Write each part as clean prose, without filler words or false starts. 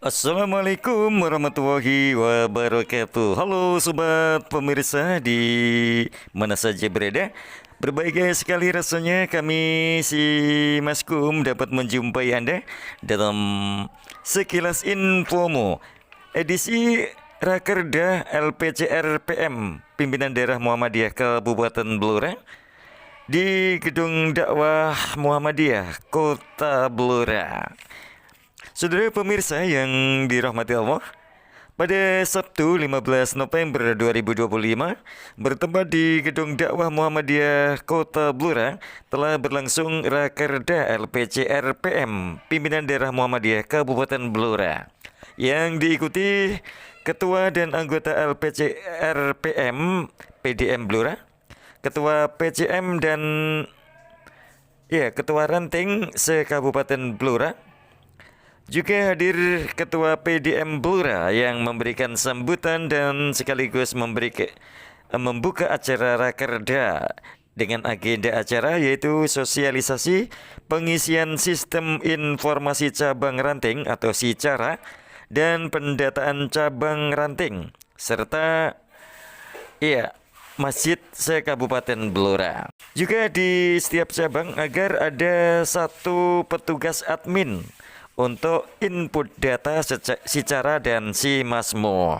Assalamualaikum warahmatullahi wabarakatuh. Halo sobat pemirsa di mana saja berada. Berbahagia sekali rasanya kami si Maskum dapat menjumpai Anda dalam sekilas infomu edisi Rakerda LPCR PM Pimpinan Daerah Muhammadiyah Kabupaten Blora di Gedung Dakwah Muhammadiyah Kota Blora. Saudara pemirsa yang dirahmati Allah, pada Sabtu 15 November 2025 bertempat di Gedung Dakwah Muhammadiyah Kota Blora telah berlangsung Rakerda LPCR PM Pimpinan Daerah Muhammadiyah Kabupaten Blora yang diikuti Ketua dan anggota LPCR PM PDM Blora, Ketua PCM dan Ketua Ranting se-Kabupaten Blora. Juga hadir Ketua PDM Blora yang memberikan sambutan dan sekaligus membuka acara Rakerda dengan agenda acara yaitu sosialisasi pengisian sistem informasi cabang ranting atau SICARA dan pendataan cabang ranting serta masjid se-Kabupaten Blora. Juga di setiap cabang agar ada satu petugas admin untuk input data SICARA dan SIMASMO.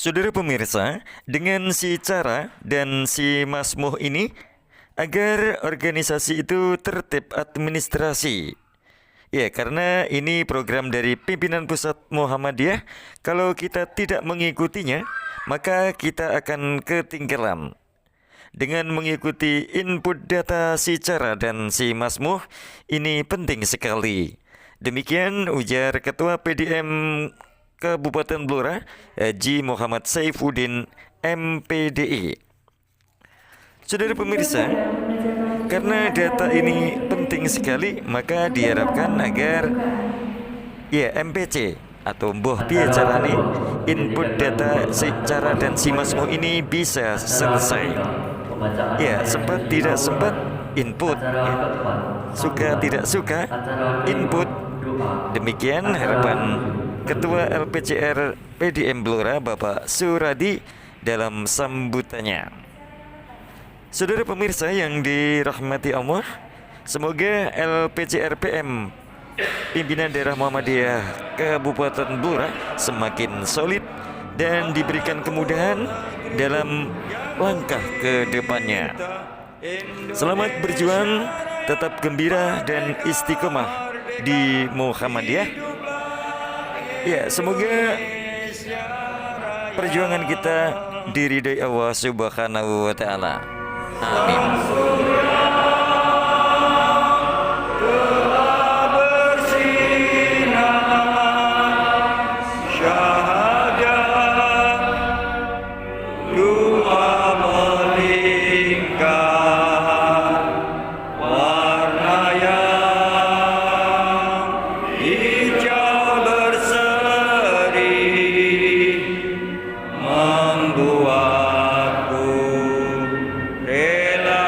Saudara pemirsa, dengan SICARA dan SIMASMO ini agar organisasi itu tertib administrasi. Ya, karena ini program dari pimpinan pusat Muhammadiyah. Kalau kita tidak mengikutinya, maka kita akan ketinggalan. Dengan mengikuti input data SICARA dan SIMASMO, ini penting sekali. Demikian ujar Ketua PDM Kabupaten Blora, Haji Muhammad Saifuddin MPDI. Saudara pemirsa, karena data ini penting sekali, maka diharapkan agar MPC atau Mbah Piye Carane input data SICARA dan SIMASMO ini bisa selesai. Sempat tidak sempat input, suka tidak suka input. Demikian harapan Ketua LPCR PDM Blora Bapak Suradi dalam sambutannya. Saudara pemirsa yang dirahmati Allah, semoga LPCR PM Pimpinan Daerah Muhammadiyah Kabupaten Blora semakin solid dan diberikan kemudahan dalam langkah ke depannya. Selamat berjuang, tetap gembira dan istiqomah di Muhammadiyah. Semoga perjuangan kita diridhai Allah Subhanahu wa taala. Amin. Membuatku rela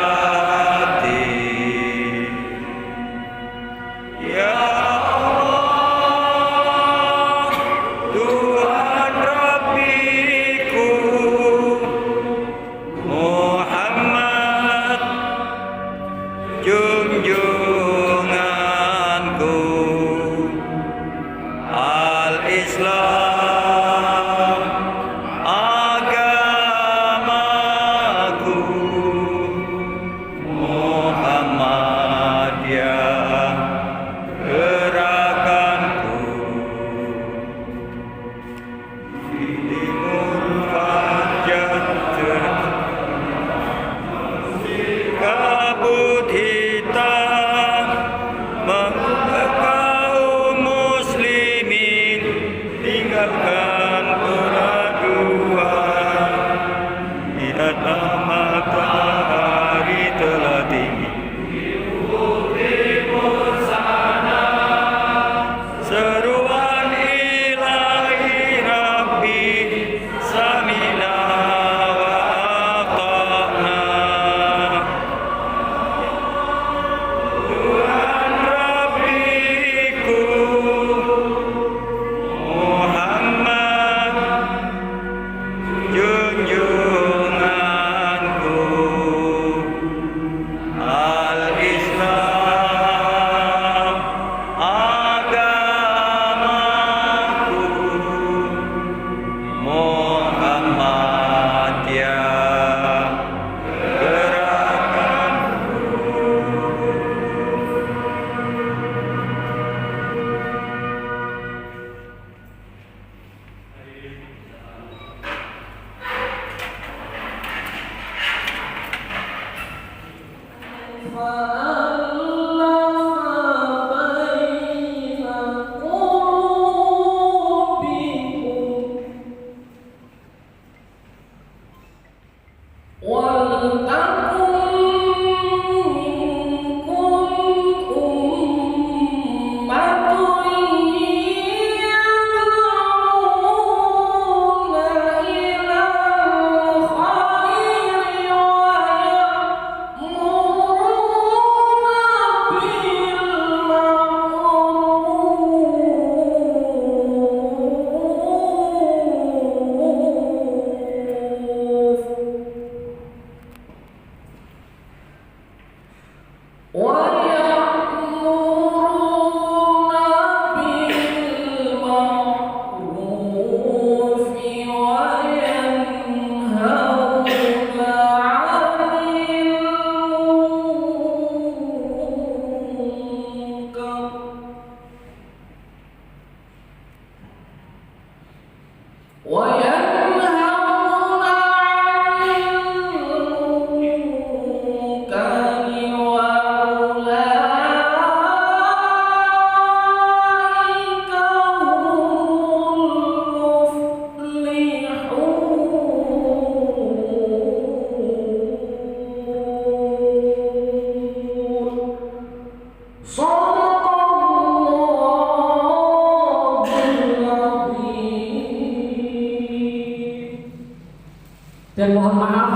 Dan mohon maaf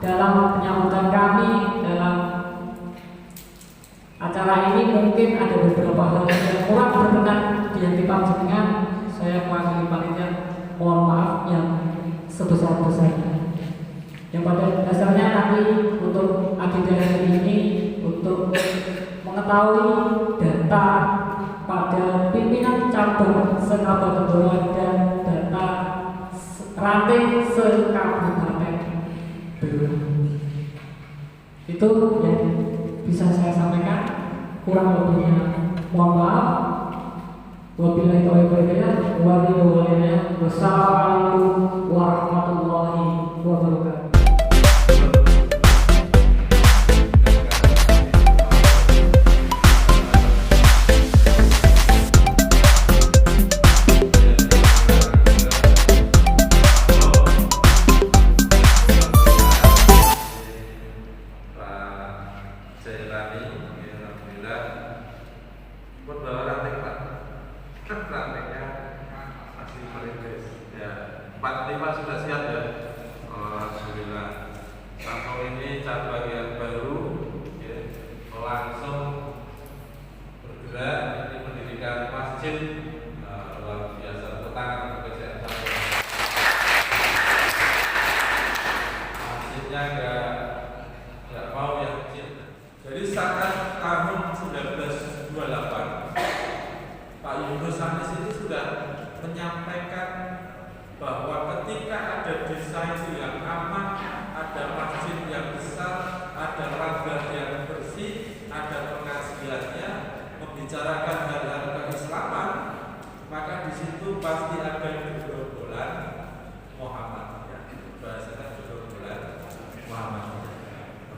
dalam penyambutan kami dalam acara ini mungkin ada beberapa hal yang kurang berkenan di hati panjenengan. Saya mewakili panitia mohon maaf yang sebesar-besarnya. Yang pada dasarnya nanti untuk agenda hari ini untuk mengetahui data pada pimpinan cabang sekabupaten dan data ranting sekabupaten Blora. Itu yang bisa saya sampaikan. Kurang lebihnya mohon maaf. Wabillahi taufiq wal hidayah. Wassalamualaikum warahmatullahi wabarakatuh.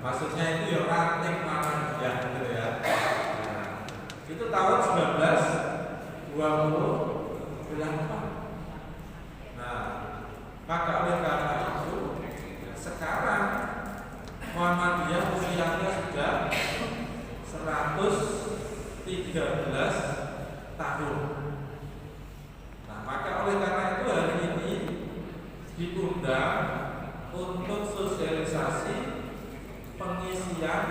Maksudnya itu ya ranting Muhammadiyah gitu ya. Nah, itu tahun 1928. Nah, maka oleh karena itu sekarang Muhammadiyah usianya sudah 113 tahun. Nah, maka oleh karena itu hari ini diundang untuk sosialisasi pengisian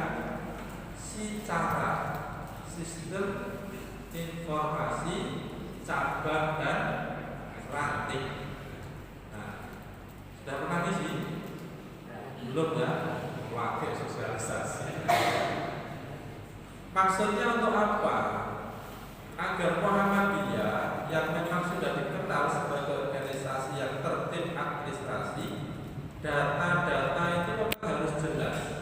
secara sistem informasi cabang dan ranting. Nah, sudah pernah ngisi? Belum ya? Wakil sosialisasi. Maksudnya untuk apa? Agar Muhammadiyah yang memang sudah dikenal sebagai organisasi yang tertib administrasi, data-data itu harus jelas.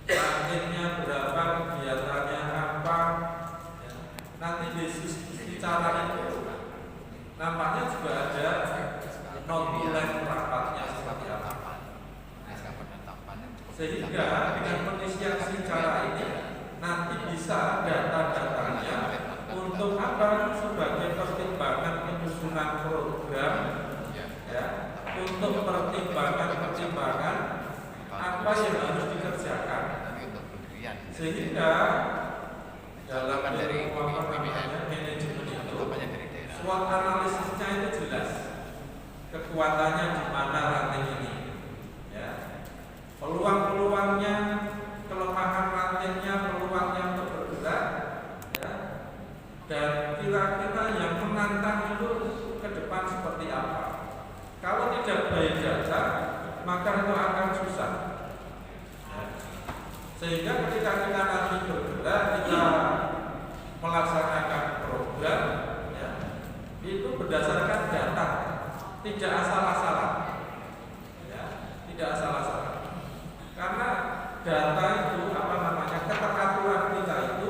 Rantingnya berapa, kegiatannya apa, ya. Nanti secara itu nampaknya juga ada notulen rapatnya seperti apa. Sehingga dengan pengisian secara ini nanti bisa data-datanya untuk apa? Sebagai pertimbangan penyusunan program, ya, untuk pertimbangan apa yang harus dikerjakan. Sehingga dalam manajemen itu SWOT analisisnya itu jelas, kekuatannya di mana ranting ini, ya, peluang-peluangnya, kelemahan rantingnya, peluangnya untuk bergerak, ya, dan kira-kira yang menantang itu ke depan seperti apa. Kalau tidak baik data, maka itu akan susah, ya. Sehingga ketika kita nanti bergerak, kita melaksanakan program, ya, itu berdasarkan data, tidak asal-asalan, ya, tidak asal-asalan. Karena data itu keteraturan kita itu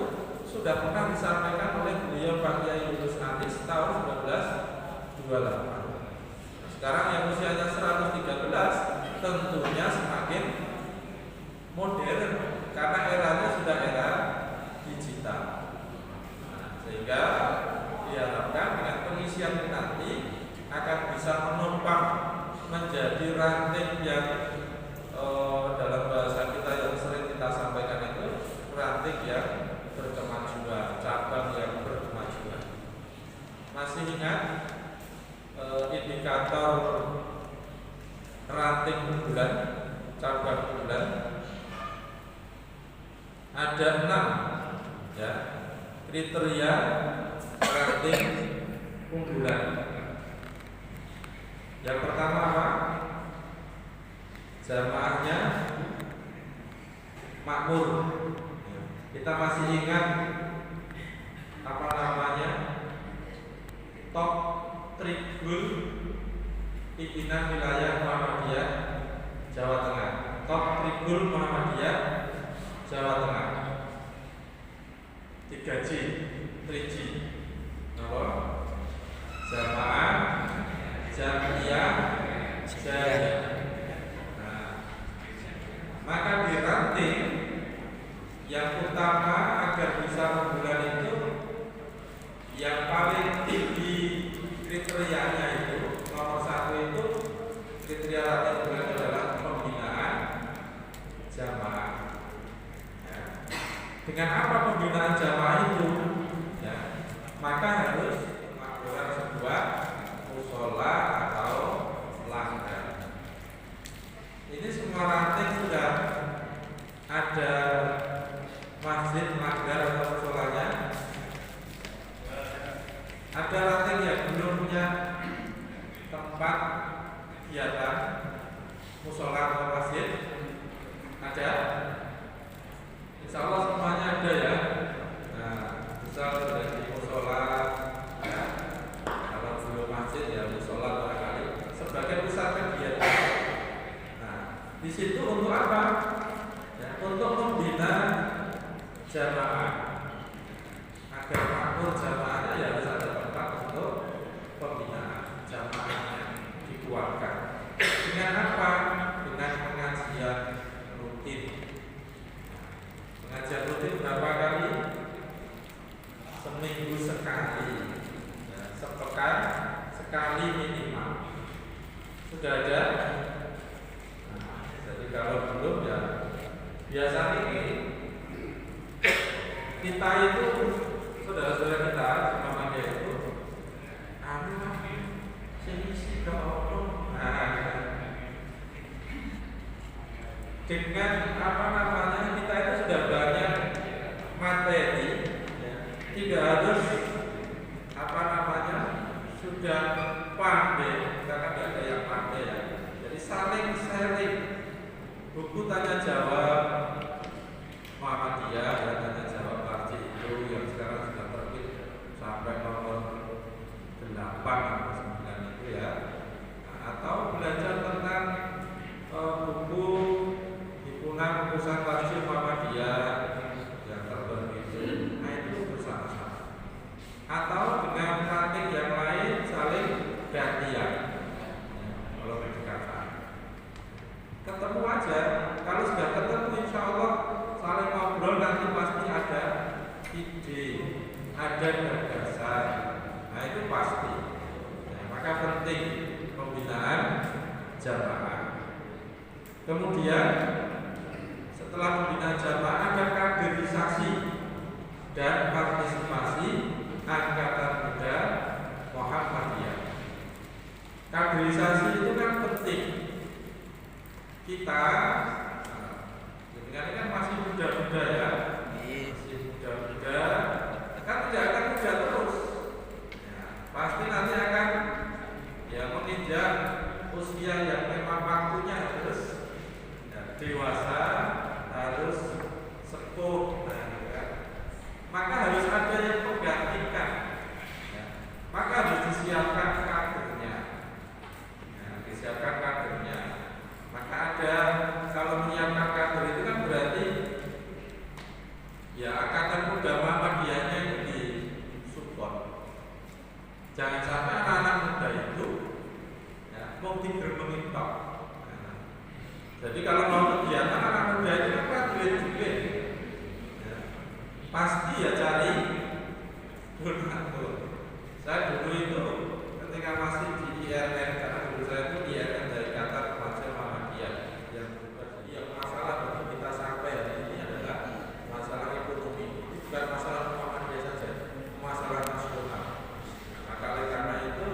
sudah pernah disampaikan oleh beliau Pak Kiai Yunus Anis tahun 1928. Sekarang yang usianya 113 tentunya semakin modern karena eranya sudah era digital. Sehingga diharapkan dengan pengisian ini nanti akan bisa menopang menjadi ranting yang dalam bahasa kita yang sering kita sampaikan itu ranting yang berkemajuan, cabang yang berkemajuan. Masih ingat indikator ranting bulan, cabang bulan? Ada 6, ya, kriteria ranting unggulan. Yang pertama apa? Jamaahnya makmur. Kita masih ingat apa namanya? Top Tribun Pimpinan Wilayah Muhammadiyah Jawa Tengah. Top Tribun Muhammadiyah Jawa Tengah. 3J, 3J. Apa? Jamaah, Jamiyah, Jahiliyah. Maka di ranting yang utama agar bisa unggulan itu yang paling tinggi kriterianya itu nomor 1 itu kriteria ranting unggulan adalah pembinaan jamaah. Ya. Dengan apa pembinaan jamaah itu? Ya. Maka harus makmuran sebuah musola atau langgar. Ini semua ranting sudah ada masjid, langgar atau musolanya. Ada ranting yang belum punya tempat kegiatan musola atau masjid? Ada? Insya Allah semuanya ada ya. Nah, misal sudah di musola, ya. Kalau belum masjid ya musola barangkali sebagai pusat kegiatan. Di situ untuk apa? Ya, untuk membina jamaah agar makmur jamaahnya ya harus ada tempat untuk pembinaan jamaahnya dikuatkan. Dengan apa? Dengan pengajian rutin. Pengajian rutin berapa kali? Seminggu sekali, ya, sepekan sekali minimal. Sudah ada? Kalau belum ya biasanya ini kita itu saudara-saudara kita sama dia itu sini kalau dengan apa namanya kita itu sudah banyak materi, ya, tidak harus apa namanya sudah pandai, kita kan tidak ada yang pandai ya, jadi saling sharing. Buku tanya jawab Muhammadiyah dan tanya jawab Parti itu yang sekarang sudah terbit sampai nomor 8 atau 9 itu ya. Nah, atau belajar tentang buku himpunan pusat Parti Muhammadiyah yang terbaru itu. Nah itu bersama-sama. Atau dengan ranting yang lain saling gantian. Kalau berdekatan ketemu aja, kalau sudah ketemu ide, ada gagasan, nah itu pasti. Nah, maka penting pembinaan jamaah. Kemudian setelah pembinaan jamaah ada kaderisasi dan partisipasi Angkatan Muda Muhammadiyah. Kaderisasi itu kan penting. Kita ini kan masih muda-muda ya, masih muda-muda, kan tidak akan muda terus. Ya, pasti nanti akan ya menginjak usia yang memang waktunya harus ya, dewasa, harus sepuh, nah, gitu kan. Maka harus ada yang menggantikan. Ya, maka harus disiapkan kadernya. Ya, disiapkan kadernya. Maka ada kalau menyiapkan kader itu kan berarti ya Angkatan Muda Muhammadiyahnya itu disupport. Jangan sampai anak-anak muda itu ya, mau digeremengin tok. Nah, jadi kalau mau kegiatan anak muda itu kan duit-duit ya, pasti ya cari donatur. Saya dulu itu ketika masih di IRN, karena dulu saya itu IRN dari Qatar Remaja Muhammadiyah yang berubah. Jadi yang masalah bagi kita sampai hari ini adalah masalah ekonomi. Itu bukan masalah Muhammadiyah saja, masalah nasional. Maka oleh karena itu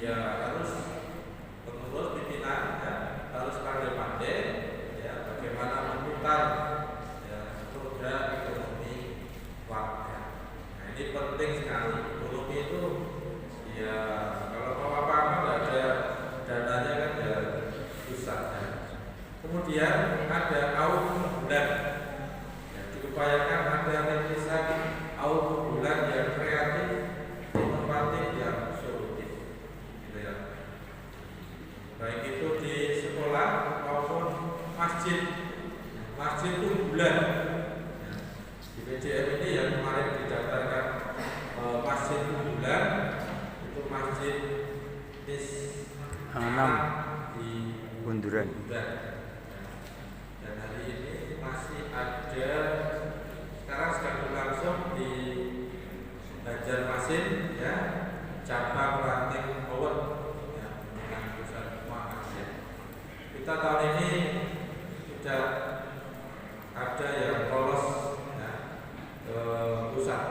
ya harus pengurus pimpinan ya, harus pandai-pandai ya, bagaimana memutar ya, roda ekonomi warga. Nah, ini penting sekali. Ekonomi itu ya kalau mau apa-apa nggak ada dananya kan ya susah ya. Kemudian ada aum bulan ya, diupayakan ada rintisan aum bulan yang kreatif, inovatif, yang solutif gitu ya. Baik itu di sekolah maupun masjid. Masjid unggulan ya. Di PJM ini yang kemarin didaftarkan masjid unggulan itu masjid Anam di Bunduran. Dan hari ini masih ada, sekarang sedang berlangsung di Banjarmasin ya, cabang Ranting Awet ya, dengan pusat Muhammadiyah. Kita tahun ini sudah ada yang lolos ya, ke pusat.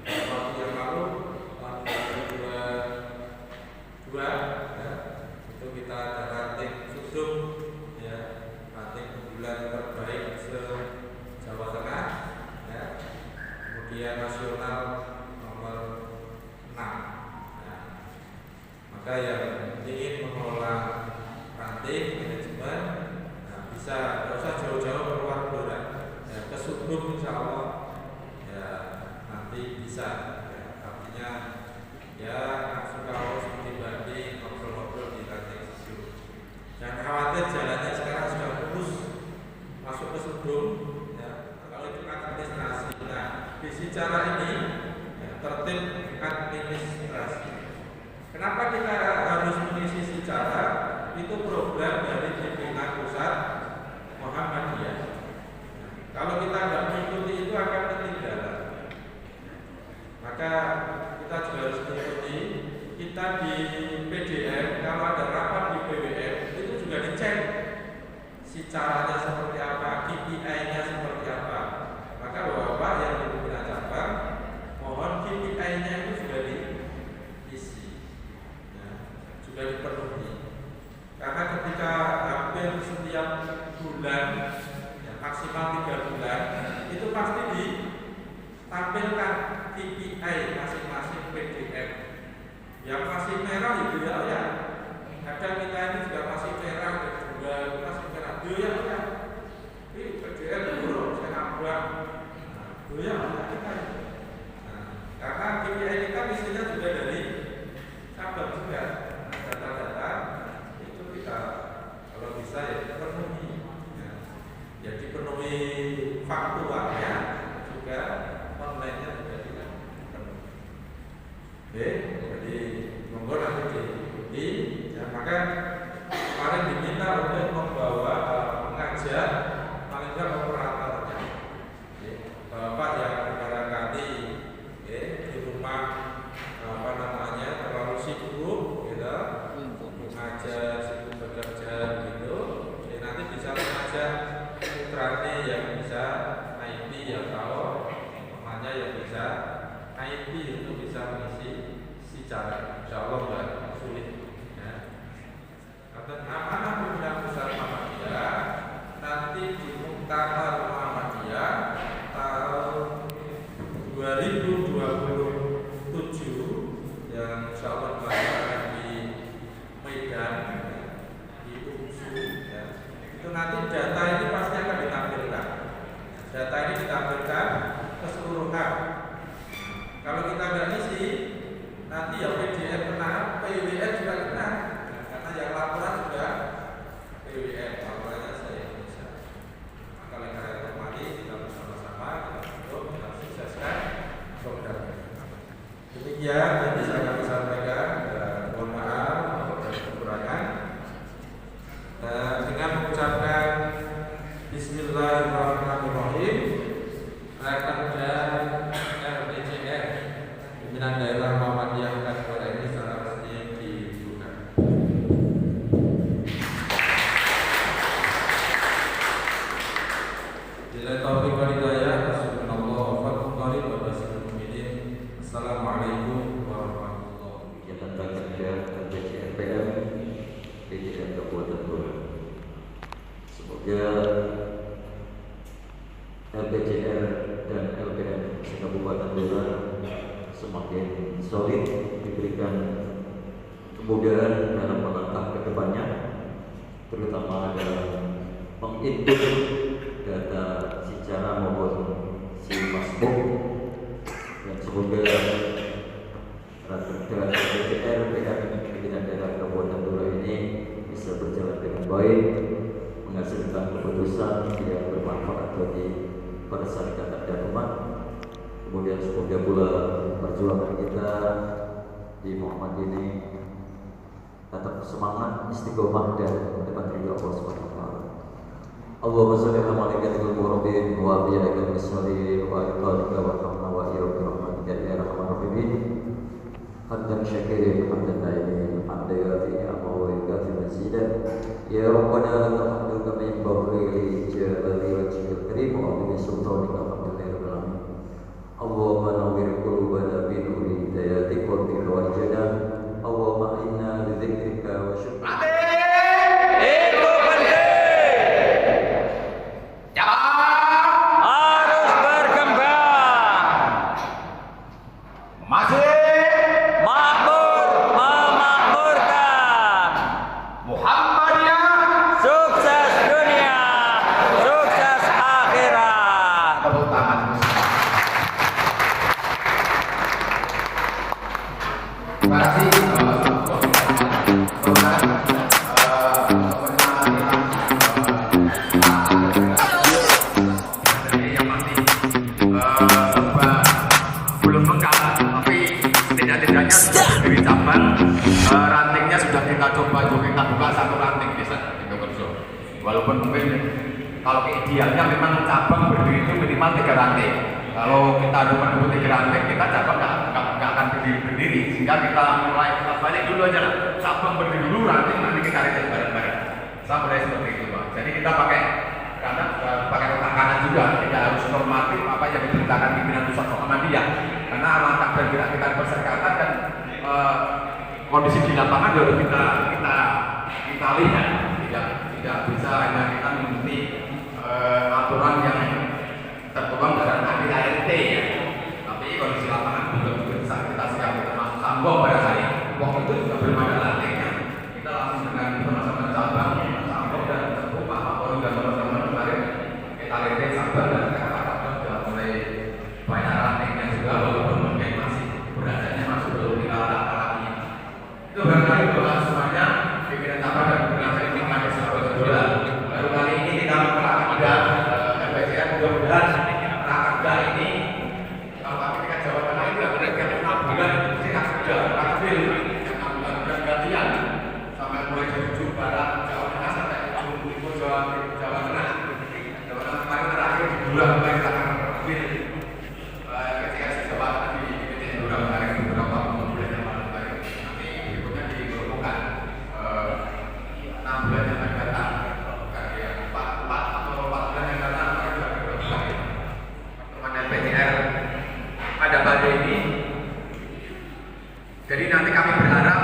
Waktu yang lalu tahun 2022 ya, itu kita ada ranting sudut ya, ranting bulan terbaik se-Jawa Tengah ya. Kemudian nasional nomor 6 ya. Maka yang ingin mengelola ranting manajemen nah, bisa, tidak usah jauh-jauh keluar Blora ya, ke Sudut insya Allah ya, nanti bisa ya. Artinya ya suka seperti banding ngobrol-ngobrol di ranting Sudut. Jangan khawatir, jalannya sekarang sudah lurus masuk ke Sudut ya. Kalau itu administrasi, nah di cara ini ya, tertib administrasi. Kenapa kita harus mengisi secara itu program dari pimpinan pusat Muhammadiyah. Kalau kita tidak mengikuti itu akan ketinggalan. Maka kita juga harus mengikuti. Kita di PDM kalau ada rapat di PWM itu juga dicek si caranya seperti apa, KPI-nya seperti apa. Maka bapak yang di pimpinan cabang mohon KPI-nya itu sudah diisi ya, juga dipenuhi. Karena ketika hampir setiap bulan ya, maksimal 3 bulan itu pasti ditampilkan KPI masing-masing PDM. Yang masih merah itu ya, kadang kita ini juga masih merah, juga masih merah. Ya, ini PDM dulu saya nambah. Ya, kita. Nah, karena KPI kita misinya juga dari cabang juga. Data-data itu kita kalau bisa ya dipenuhi ya dipenuhi faktualnya juga online-nya juga dipenuhi. Oke, jadi monggo nanti diikuti ya, maka kemarin diminta untuk membawa mengajak paling tidak operatornya itu nanti data ini pasti akan ditampilkan. Data ini ditampilkan keseluruhan. Kalau kita nggak ngisi, nanti ya PDN kena, PWN juga kena, karena yang laporan juga PWN, laporannya saya Indonesia. Maka oleh karena itu mari kita bersama-sama kita sukseskan program ini. Demikian yang bisa kami sampaikan. Mohon maaf kalau ada kekurangan. Dengan mengucapkan Bismillahirrahmanirrahim, Rakerda RPJR Pimpinan Daerah Muhammadiyah Kabupaten ini secara resmi dibuka. Bila taufiq wal hidayah, Rasulullah wa fadl wa basyirul mu'minin. Assalamualaikum warahmatullahi wabarakatuh. Kegiatan Rakerda RPJR PM PJR Kabupaten Blora. Semoga LPJR dan LPM Kabupaten Blora semakin solid, diberikan kemudahan dalam melangkah ke depannya, terutama dalam menginput data secara maupun si masbuk, dan semoga Rakerda LPJR PM Pimpinan Daerah Kabupaten Blora ini bisa berjalan dengan baik, menghasilkan keputusan yang bermanfaat bagi persyaratan dan umat. Kemudian semoga pula perjuangan kita di Muhammad ini tetap semangat, istiqomah dan mendapat ridha Allah Subhanahu wa taala. Allahumma shalli ala malaikatil muqarrabin wa bi'alaikal musallin wa iqalika wa rahmah wa iyyabi rahmatika ya arhamar rahimin. Hamdan syakirin hamdan naimin hamdan yafi ni'ama wa yafi mazidan. Ya Rabbana lakal kama yanbaghi li jalali wajhikal karim wa 'azimi sultanika alhamdulillahil alamin. Allahumma nawwir qulubana bi nuri hidayatik wa bi warjana. Allahumma inna bi dzikrika wa syukrika. Itu penting. Harus berkembang. Masih Makmur memakmurkan. Muhammadiyah. Sukses dunia, sukses akhirat. Tepuk tangan. Terima kasih. Belum lengkap, tapi setidaknya sudah dari cabang rantingnya sudah kita coba kita buka satu ranting di sana di Kerso. Walaupun mungkin kalau idealnya memang cabang berdiri itu minimal 3 ranting. Kalau kita cuma 3 ranting, kita cabang nggak akan berdiri. Sehingga kita mulai kita balik dulu aja lah. Cabang berdiri dulu, ranting nanti kita riset bareng-bareng. Sampai seperti itu Pak. Jadi kita pakai karena pakai otak kanan juga, tidak harus normatif apa yang diperintahkan pimpinan pusat Muhammadiyah. Karena langkah bergerak kita perserikatan dan kondisi di lapangan harus kita lihat, tidak bisa hanya kita mengikuti aturan yang tertuang dalam ADART ya. Tapi kondisi lapangan juga bisa kita siap, termasuk Sambong pada saya. Waktu itu juga belum ada latihan. Kita langsung dengan teman-teman cabang, Sambong dan Teguh, Pak Kapolri dan teman-teman kemarin kita lihat Sambong dan kata-kata sudah mulai banyak latihannya juga, walaupun mungkin masih beradanya masih belum kita lakukan lagi. Itu barangkali doa semuanya pimpinan cabang dan pimpinan saya ini ada sahabat bola. Baru kali ini kita melakukan RPJR, mudah-mudahan Rakerda ini kalau ketika Jawa Tengah itu akan 6 bulan itu sudah Rakerda 6 bulan gantian sampai mulai dari ujung barat Jawa Tengah sampai ujung Jawa Tengah. Jawa Tengah kemarin terakhir di bulan mulai kita akan Rakerda ketika si Jawa Tengah di Blora kemarin beberapa bulan yang lalu kemarin. Nanti berikutnya dikelompokkan 6 bulan yang akan datang. LPJR ada pada ini, jadi nanti kami berharap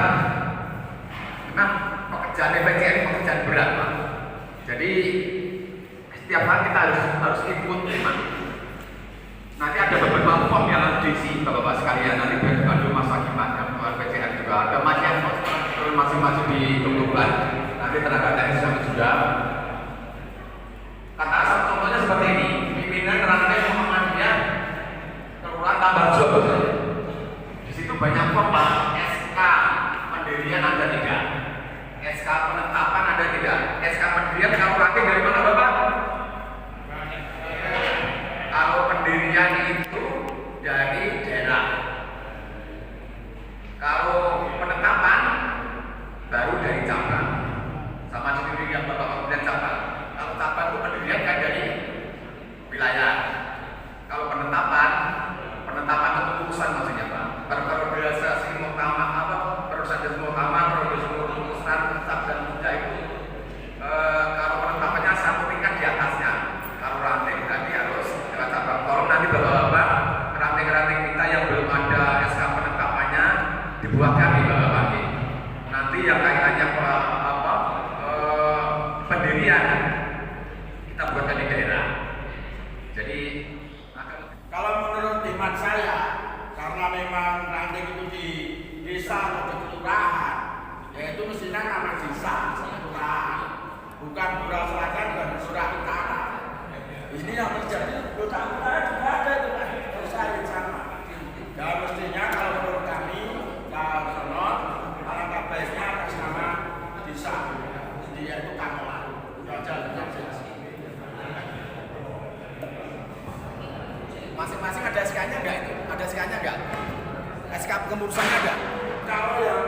memang pekerjaan LPJR ini pekerjaan berat Pak. Jadi setiap hari kita harus input memang. Nanti ada beberapa form yang harus diisi Bapak-Bapak sekalian, nanti biar dibantu Mas Hakimat yang LPJR juga ada masing-masing di tumpukan. Nanti tenaga teknis sudah banyak kota SK pendirian ada tidak? SK penetapan ada tidak? SK pendirian kalau ranting dari mana Bapak? Kalau pendirian itu dari daerah. Kalau penetapan baru dari cabang. Sama seperti yang Bapak kemudian cabang. Kalau cabang itu pendirian kan dari wilayah. Kalau penetapan keputusan maksudnya Pak. Berorganisasi muktamar apa? Berorganisasi muktamar, berorganisasi keputusan tetap dan muda itu. Kalau penetapannya satu tingkat di atasnya. Kalau ranting tadi harus lewat cabang. Tolong nanti Bapak-bapak ranting-ranting kita yang belum ada SK penetapannya dibuatkan di Bapak-bapak. Nanti yang kaitannya pendirian kita buatkan di daerah. Jadi kalau menurut iman saya, karena memang ranting itu di desa atau di kelurahan, yaitu mestinya nama desa, kelurahan, bukan Blora Selatan dan Blora Utara. Ini yang terjadi, Blora Utara juga ada itu desa yang sama. Dan mestinya kalau menurut kami, Sonon, alangkah baiknya atas nama desa, yaitu Kamolan. masing-masing ada SK-nya enggak itu? Ada SK-nya enggak? SK pengurusannya enggak? Kalau yang